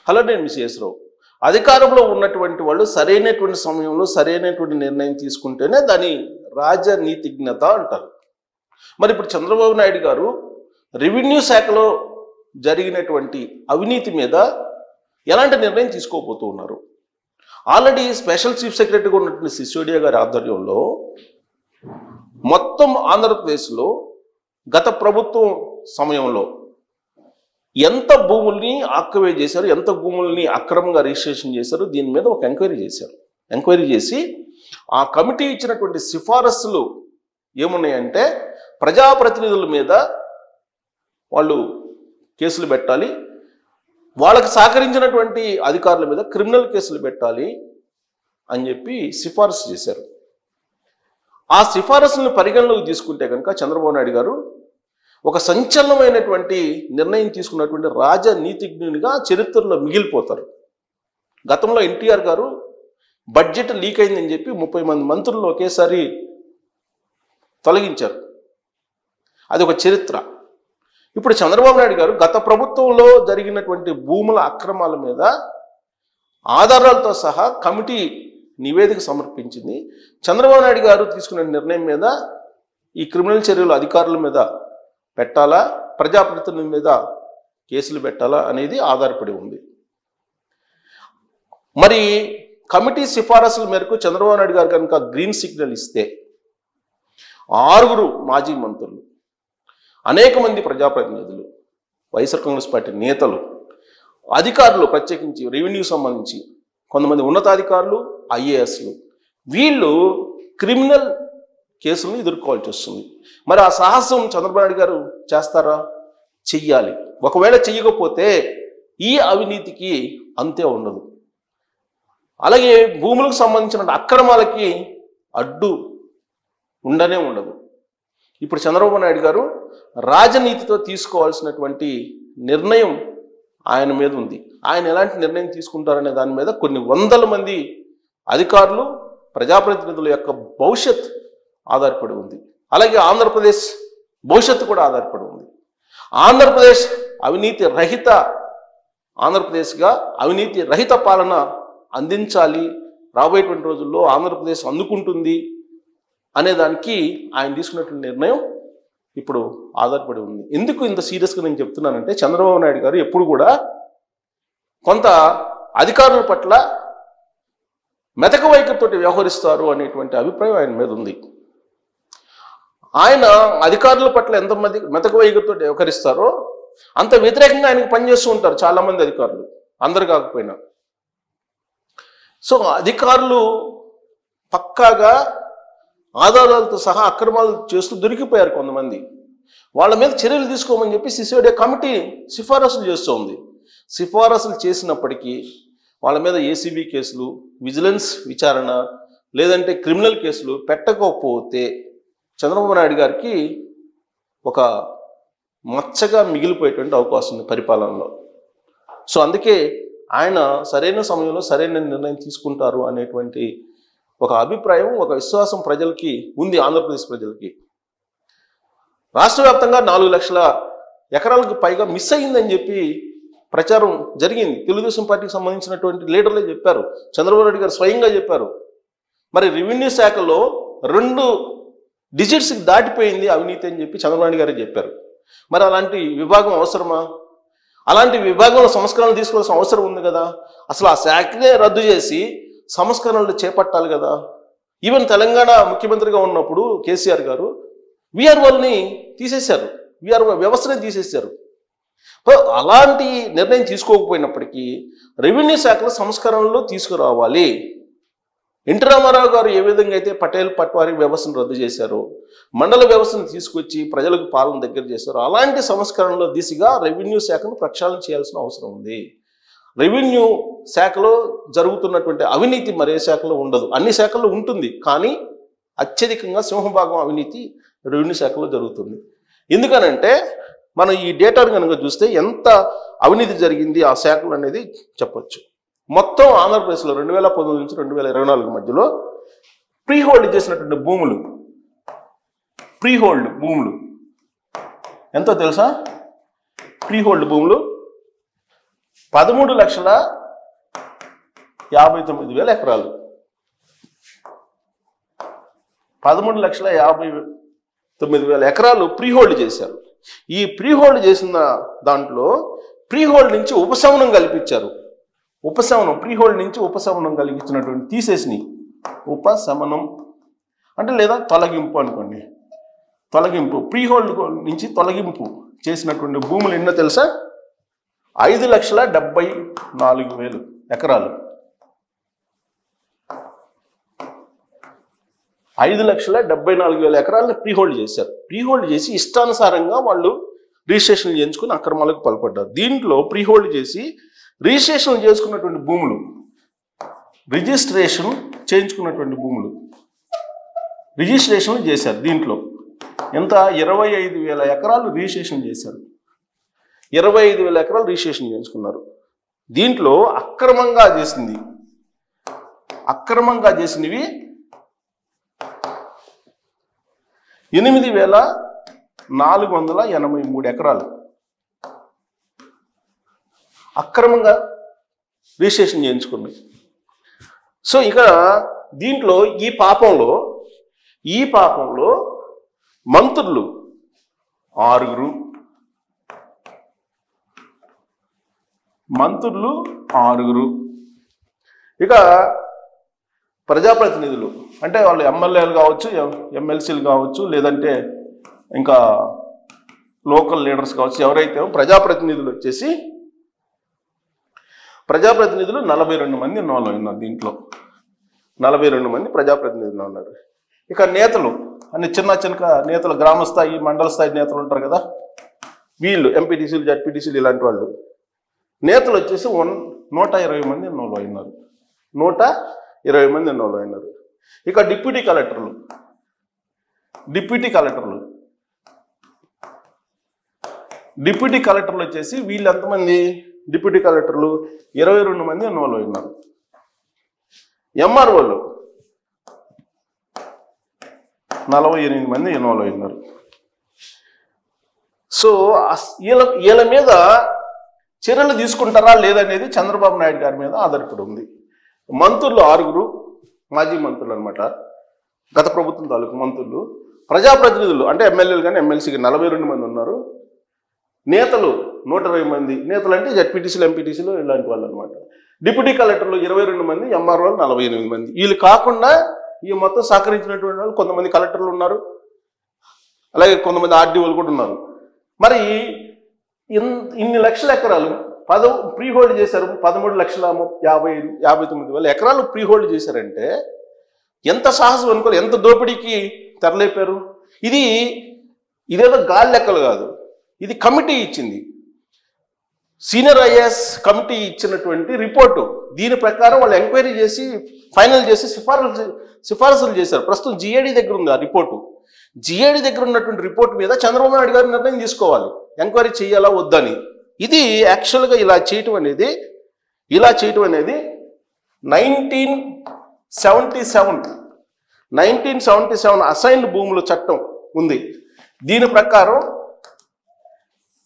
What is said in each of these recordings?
Hello, నేను miss రావు. అధికారంలో ఉన్నటువంటి వాళ్ళు సరైనటువంటి సమయంలో సరైనటువంటి నిర్ణయం తీసుకుంటేనే దాని రాజనీతిజ్ఞత అంటారు. మరి ఇప్పుడు చంద్రబాబు నాయుడు గారు రెవెన్యూ శాఖలో జరిగినటువంటి అవినీతి మీద ఎలాంటి నిర్ణయం తీసుకోబోతూ ఉన్నారు? ఆల్రెడీ స్పెషల్ చీఫ్ సెక్రటరీగా ఉన్నటువంటి సిసోడియా గారి ఆధ్వర్యంలో మొత్తం ఆంధ్రప్రదేశ్లో గత ప్రభుత్వం సమయంలో ఎంత భూముల్ని ఆక్యుపై చేశారు, ఎంత భూముల్ని అక్రమంగా రిజిస్ట్రేషన్ చేశారు, దీని మీద ఒక ఎంక్వైరీ చేశారు. ఎంక్వైరీ చేసి ఆ కమిటీ ఇచ్చినటువంటి సిఫారసులు ఏమున్నాయంటే, ప్రజాప్రతినిధుల మీద వాళ్ళు కేసులు పెట్టాలి, వాళ్ళకి సహకరించినటువంటి అధికారుల మీద క్రిమినల్ కేసులు పెట్టాలి అని చెప్పి సిఫారసు చేశారు. ఆ సిఫారసులను పరిగణలోకి తీసుకుంటే కనుక చంద్రబాబు నాయుడు గారు ఒక సంచలనమైనటువంటి నిర్ణయం తీసుకున్నటువంటి రాజనీతిజ్ఞునిగా చరిత్రలో మిగిలిపోతారు. గతంలో ఎన్టీఆర్ గారు బడ్జెట్ లీక్ అయిందని చెప్పి 30 మంది మంత్రులను ఒకేసారి తొలగించారు. అది ఒక చరిత్ర. ఇప్పుడు చంద్రబాబు నాయుడు గారు గత ప్రభుత్వంలో జరిగినటువంటి భూముల అక్రమాల మీద ఆధారాలతో సహా కమిటీ నివేదిక సమర్పించింది. చంద్రబాబు నాయుడు గారు తీసుకున్న నిర్ణయం మీద ఈ క్రిమినల్ చర్యలు అధికారుల మీద పెట్టాలా, ప్రజాప్రతినిధుల మీద కేసులు పెట్టాలా అనేది ఆధారపడి ఉంది. మరి కమిటీ సిఫారసుల మేరకు చంద్రబాబు నాయుడు గారు కనుక గ్రీన్ సిగ్నల్ ఇస్తే 6 మాజీ మంత్రులు, అనేక మంది ప్రజాప్రతినిధులు, వైఎస్ఆర్ కాంగ్రెస్ పార్టీ నేతలు, అధికారులు, ప్రత్యేకించి రెవెన్యూ సంబంధించి కొంతమంది ఉన్నతాధికారులు, ఐఏఎస్లు, వీళ్ళు క్రిమినల్ కేసులను ఎదుర్కోవాల్సి వస్తుంది. మరి ఆ సాహసం చంద్రబాబు నాయుడు గారు చేస్తారా? చెయ్యాలి. ఒకవేళ చెయ్యకపోతే ఈ అవినీతికి అంతే ఉండదు. అలాగే భూములకు సంబంధించిన అక్రమాలకి అడ్డు ఉండనే ఉండదు. ఇప్పుడు చంద్రబాబు నాయుడు గారు రాజనీతితో తీసుకోవాల్సినటువంటి నిర్ణయం ఆయన మీద ఉంది. ఆయన ఎలాంటి నిర్ణయం తీసుకుంటారనే దాని మీద కొన్ని వందల మంది అధికారులు, ప్రజాప్రతినిధుల యొక్క భవిష్యత్ ఆధారపడి ఉంది. అలాగే ఆంధ్రప్రదేశ్ భవిష్యత్తు కూడా ఆధారపడి ఉంది. ఆంధ్రప్రదేశ్ అవినీతి రహిత ఆంధ్రప్రదేశ్గా అవినీతి రహిత పాలన అందించాలి, రాబోయేటువంటి రోజుల్లో ఆంధ్రప్రదేశ్ అందుకుంటుంది అనే దానికి ఆయన తీసుకున్నటువంటి నిర్ణయం ఇప్పుడు ఆధారపడి ఉంది. ఎందుకు ఇంత సీరియస్గా నేను చెప్తున్నానంటే, చంద్రబాబు నాయుడు గారు ఎప్పుడు కూడా కొంత అధికారుల పట్ల మెతక వైఖరితో వ్యవహరిస్తారు అనేటువంటి అభిప్రాయం ఆయన మీద ఉంది. ఆయన అధికారుల పట్ల ఎంతమంది మెతక వైఖరితో వ్యవహరిస్తారో అంత వ్యతిరేకంగా ఆయనకు పనిచేస్తూ ఉంటారు చాలామంది అధికారులు, అందరు కాకపోయినా. సో అధికారులు పక్కాగా ఆధారాలతో సహా అక్రమాలు చేస్తూ దొరికిపోయారు కొంతమంది. వాళ్ళ మీద చర్యలు తీసుకోమని చెప్పి సిసోడియా కమిటీ సిఫారసులు చేస్తూ ఉంది. సిఫారసులు చేసినప్పటికీ వాళ్ళ మీద ఏసీబీ కేసులు, విజిలెన్స్ విచారణ, లేదంటే క్రిమినల్ కేసులు పెట్టకపోతే చంద్రబాబు నాయుడు గారికి ఒక మచ్చగా మిగిలిపోయేటువంటి అవకాశం ఉంది పరిపాలనలో. సో అందుకే ఆయన సరైన సమయంలో సరైన నిర్ణయం తీసుకుంటారు అనేటువంటి ఒక అభిప్రాయం, ఒక విశ్వాసం ప్రజలకి ఉంది, ఆంధ్రప్రదేశ్ ప్రజలకి. రాష్ట్ర వ్యాప్తంగా 4 లక్షల ఎకరాలకు పైగా మిస్ అయిందని చెప్పి ప్రచారం జరిగింది. తెలుగుదేశం పార్టీకి సంబంధించినటువంటి లీడర్లే చెప్పారు, చంద్రబాబు నాయుడు గారు స్వయంగా చెప్పారు. మరి రెవెన్యూ శాఖలో 2 డిజిట్స్కి దాటిపోయింది అవినీతి అని చెప్పి చంద్రబాబు నాయుడు గారే చెప్పారు. మరి అలాంటి విభాగం అవసరమా? అలాంటి విభాగంలో సంస్కరణలు తీసుకోవాల్సిన అవసరం ఉంది కదా. అసలు ఆ శాఖనే రద్దు చేసి సంస్కరణలు చేపట్టాలి కదా. ఈవెన్ తెలంగాణ ముఖ్యమంత్రిగా ఉన్నప్పుడు కేసీఆర్ గారు విఆర్ఓల్ని తీసేశారు, విఆర్ఓ వ్యవస్థనే తీసేశారు. అలాంటి నిర్ణయం తీసుకోకపోయినప్పటికీ రెవెన్యూ శాఖలో సంస్కరణలు తీసుకురావాలి. ఎన్టీ రామారావు గారు ఏ విధంగా అయితే పటేల్ పట్వారీ వ్యవస్థను రద్దు చేశారో, మండల వ్యవస్థను తీసుకొచ్చి ప్రజలకు పాలన దగ్గర చేశారో, అలాంటి సంస్కరణల దిశగా రెవెన్యూ శాఖను ప్రక్షాళన చేయాల్సిన అవసరం ఉంది. రెవెన్యూ శాఖలో జరుగుతున్నటువంటి అవినీతి మరే శాఖలో ఉండదు. అన్ని శాఖల్లో ఉంటుంది, కానీ అత్యధికంగా సింహభాగం అవినీతి రెవెన్యూ శాఖలో జరుగుతుంది. ఎందుకనంటే మనం ఈ డేటాను కనుక చూస్తే ఎంత అవినీతి జరిగింది ఆ శాఖలు అనేది చెప్పొచ్చు. మొత్తం ఆంధ్రప్రదేశ్లో 2019 నుంచి 2024 మధ్యలో ప్రీ హోల్డ్ చేసినటువంటి భూములు ఎంతో తెలుసా? ప్రీ హోల్డ్ భూములు 13,59,000 ఎకరాలు. 13,59,000 ఎకరాలు ప్రీ హోల్డ్ చేశారు. ఈ ప్రీ హోల్డ్ చేసిన దాంట్లో ప్రీ హోల్డ్ నుంచి ఉపశమనం కల్పించారు. ఉపశమనం, ప్రీ హోల్డ్ నుంచి ఉపశమనం కలిగించినటువంటి తీసేసినాయి. ఉపశమనం అంటే లేదా తొలగింపు అనుకోండి. తొలగింపు, ప్రీ హోల్డ్ నుంచి తొలగింపు చేసినటువంటి భూములు ఎన్నో తెలుసా? 5,74,000 ఎకరాలు. 5,74,000 ఎకరాలను ప్రీ హోల్డ్ చేశారు. ప్రీ హోల్డ్ చేసి ఇష్టానుసారంగా వాళ్ళు రిజిస్ట్రేషన్ చేయించుకుని అక్రమాలకు పాల్పడ్డారు. దీంట్లో ప్రీ హోల్డ్ చేసి రిజిస్ట్రేషన్ చేసుకున్నటువంటి భూములు, రిజిస్ట్రేషన్ చేయించుకున్నటువంటి భూములు రిజిస్ట్రేషన్ చేశారు. దీంట్లో ఎంత? 25,000 ఎకరాలు రిజిస్ట్రేషన్ చేశారు. 25,000 ఎకరాలు రిజిస్ట్రేషన్ చేయించుకున్నారు. దీంట్లో అక్రమంగా చేసినవి 8,483 ఎకరాలు అక్రమంగా రిజిస్ట్రేషన్ చేయించుకున్నాయి. సో ఇక దీంట్లో ఈ పాపంలో మంత్రులు 6, ఇక ప్రజాప్రతినిధులు అంటే వాళ్ళు ఎమ్మెల్యేలు కావచ్చు, ఎమ్మెల్సీలు కావచ్చు, లేదంటే ఇంకా లోకల్ లీడర్స్ కావచ్చు, ఎవరైతే ప్రజాప్రతినిధులు వచ్చేసి 42 మంది ఇన్వాల్వ్ ఉన్నారు. దీంట్లో 42 మంది ప్రజాప్రతినిధులు ఉన్నారు. ఇక నేతలు అన్ని చిన్న నేతలు, గ్రామ స్థాయి, మండల స్థాయి నేతలు ఉంటారు కదా, వీళ్ళు ఎంపీటీసీలు, జడ్పీటీసీలు ఇలాంటి వాళ్ళు నేతలు వచ్చేసి 120 మంది ఇన్వాల్వ్ అయినారు. 120 మంది ఇన్వాల్వ్ అయినారు. ఇక డిప్యూటీ కలెక్టర్లు వచ్చేసి వీళ్ళు ఎంతమంది? డిప్యూటీ కలెక్టర్లు 22 మంది ఇన్వాల్వ్ అయినారు. ఎంఆర్ఓలు 48 మంది ఇన్వాల్వ్ అయినారు. సో వీళ్ళ మీద చర్యలు తీసుకుంటారా లేదనేది చంద్రబాబు నాయుడు గారి మీద ఆధారపడి ఉంది. మంత్రులు 6 మాజీ మంత్రులు అనమాట, గత ప్రభుత్వం తాలూకు మంత్రులు. ప్రజాప్రతినిధులు అంటే ఎమ్మెల్యేలు కానీ ఎమ్మెల్సీకి 42 మంది ఉన్నారు. నేతలు 120 మంది, నేతలు అంటే జడ్పీటీసీలు, ఎంపీటీసీలు ఇలాంటి వాళ్ళు అనమాట. డిప్యూటీ కలెక్టర్లు 22 మంది, ఎంఆర్ఓలు 48 మంది. వీళ్ళు కాకుండా ఈ మొత్తం సహకరించినటువంటి వాళ్ళు కొంతమంది కలెక్టర్లు ఉన్నారు, అలాగే కొంతమంది ఆర్డీఓలు కూడా ఉన్నారు. మరి ఇన్ని లక్షల ఎకరాలు ప్రీ హోల్డ్ చేశారు. 13,59,000 ఎకరాలు ప్రీ హోల్డ్ చేశారంటే ఎంత సాహసం అనుకోవాలి, ఎంత దోపిడీకి తెరలేపారు. ఇదేదో గాలి లెక్కలు కాదు, ఇది కమిటీ ఇచ్చింది. సీనియర్ ఐఏఎస్ కమిటీ ఇచ్చినటువంటి రిపోర్టు. దీని ప్రకారం వాళ్ళు ఎంక్వైరీ చేసి ఫైనల్ చేసి సిఫారసులు చేశారు. ప్రస్తుతం జిఏడి దగ్గర ఉంది ఆ రిపోర్టు. జిఏడి దగ్గర ఉన్నటువంటి రిపోర్ట్ మీద చంద్రబాబు నాయుడు గారు నిర్ణయం తీసుకోవాలి, ఎంక్వైరీ చేయాలా వద్దని. ఇది యాక్చువల్గా ఇలా చేయటం అనేది 1977 అసైన్డ్ భూముల చట్టం ఉంది. దీని ప్రకారం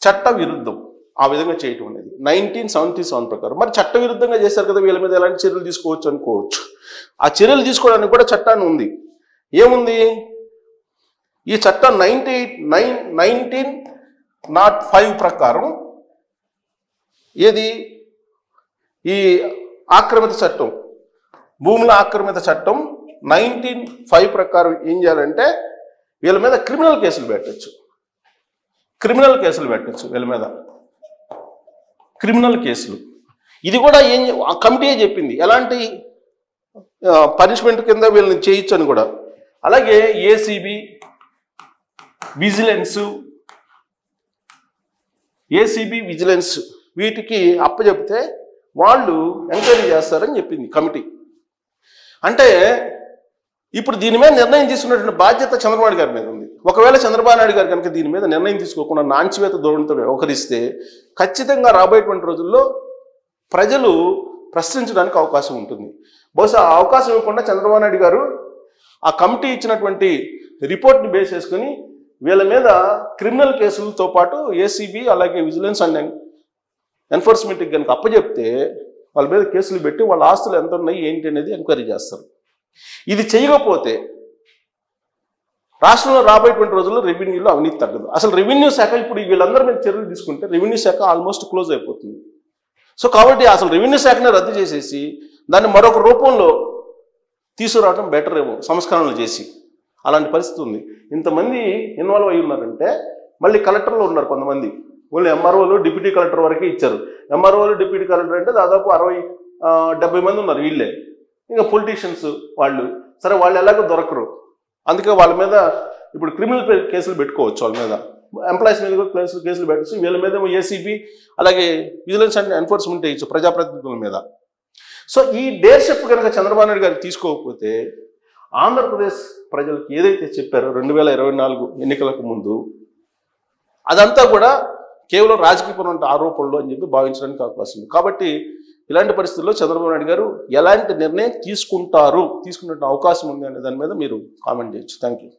చట్ట విరుద్ధం ఆ విధంగా చేయటం అనేది 1977 ప్రకారం. మరి చట్ట విరుద్ధంగా చేశారు కదా, వీళ్ళ మీద ఎలాంటి చర్యలు తీసుకోవచ్చు అనుకోవచ్చు. ఆ చర్యలు తీసుకోవడానికి కూడా చట్టాన్ని ఉంది. ఏముంది? ఈ చట్టం 1905 ప్రకారం ఈ ఆక్రమిత చట్టం, భూముల ఆక్రమిత చట్టం 1905 ప్రకారం ఏం చేయాలంటే వీళ్ళ మీద క్రిమినల్ కేసులు పెట్టచ్చు. వీళ్ళ మీద క్రిమినల్ కేసులు. ఇది కూడా ఆ కమిటీ చెప్పింది ఎలాంటి పనిష్మెంట్ కింద వీళ్ళని చేయొచ్చు అని కూడా. అలాగే ఏసీబీ, విజిలెన్స్ వీటికి అప్పచెప్తే వాళ్ళు ఎంక్వైరీ చేస్తారని చెప్పింది కమిటీ. అంటే ఇప్పుడు దీని మీద నిర్ణయం తీసుకున్నటువంటి బాధ్యత చంద్రబాబు నాయుడు గారి మీద ఉంది. ఒకవేళ చంద్రబాబు నాయుడు గారు కనుక దీని మీద నిర్ణయం తీసుకోకుండా నాంచివేత ధోరణితో వ్యవహరిస్తే ఖచ్చితంగా రాబోయేటువంటి రోజుల్లో ప్రజలు ప్రశ్నించడానికి అవకాశం ఉంటుంది. బహుశా ఆ అవకాశం ఇవ్వకుండా చంద్రబాబు నాయుడు గారు ఆ కమిటీ ఇచ్చినటువంటి రిపోర్ట్ని బేస్ చేసుకుని వీళ్ళ మీద క్రిమినల్ కేసులతో పాటు ఏసీబీ అలాగే విజిలెన్స్ అండ్ ఎన్ఫోర్స్మెంట్కి కనుక అప్పచెప్తే వాళ్ళ మీద కేసులు పెట్టి వాళ్ళ ఆస్తులు ఎంత ఉన్నాయి ఏంటి అనేది ఎంక్వైరీ చేస్తారు. ఇది చేయకపోతే రాష్ట్రంలో రాబోయేటువంటి రోజుల్లో రెవెన్యూలో అవినీతి తగ్గదు. అసలు రెవెన్యూ శాఖ ఇప్పుడు వీళ్ళందరి మీద చర్యలు తీసుకుంటే రెవెన్యూ శాఖ ఆల్మోస్ట్ క్లోజ్ అయిపోతుంది. సో కాబట్టి అసలు రెవెన్యూ శాఖనే రద్దు చేసేసి దాన్ని మరొక రూపంలో తీసుకురావడం బెటర్ ఏమో, సంస్కరణలు చేసి. అలాంటి పరిస్థితి ఉంది. ఇంతమంది ఇన్వాల్వ్ అయి ఉన్నారంటే మళ్ళీ కలెక్టర్లు ఉన్నారు కొంతమంది, ఓన్లీ ఎంఆర్ఓలు డిప్యూటీ కలెక్టర్ వరకే ఇచ్చారు. ఎంఆర్ఓలు డిప్యూటీ కలెక్టర్ అంటే దాదాపు 60-70 మంది ఉన్నారు వీళ్ళే. ఇంకా పొలిటీషియన్స్ వాళ్ళు, సరే వాళ్ళు ఎలాగో దొరకరు, అందుకే వాళ్ళ మీద ఇప్పుడు క్రిమినల్ కేసులు పెట్టుకోవచ్చు. వాళ్ళ మీద ఎంప్లాయీస్ మీద కూడా కేసులు పెట్టచ్చు. వీళ్ళ మీద ఏసీబీ అలాగే విజిలెన్స్ అండ్ ఎన్ఫోర్స్మెంట్ వేయచ్చు ప్రజాప్రతినిధుల మీద. సో ఈ డేర్షిప్ కనుక చంద్రబాబు నాయుడు గారు తీసుకోకపోతే ఆంధ్రప్రదేశ్ ప్రజలకు ఏదైతే చెప్పారో 2024 ఎన్నికలకు ముందు అదంతా కూడా కేవలం రాజకీయపరమైన ఆరోపణలు అని చెప్పి భావించడానికి అవకాశం ఉంది. కాబట్టి ఇలాంటి పరిస్థితుల్లో చంద్రబాబు నాయుడు గారు ఎలాంటి నిర్ణయం తీసుకునే అవకాశం ఉంది అనే దాని మీద మీరు కామెంట్ చేయొచ్చు. Thank you.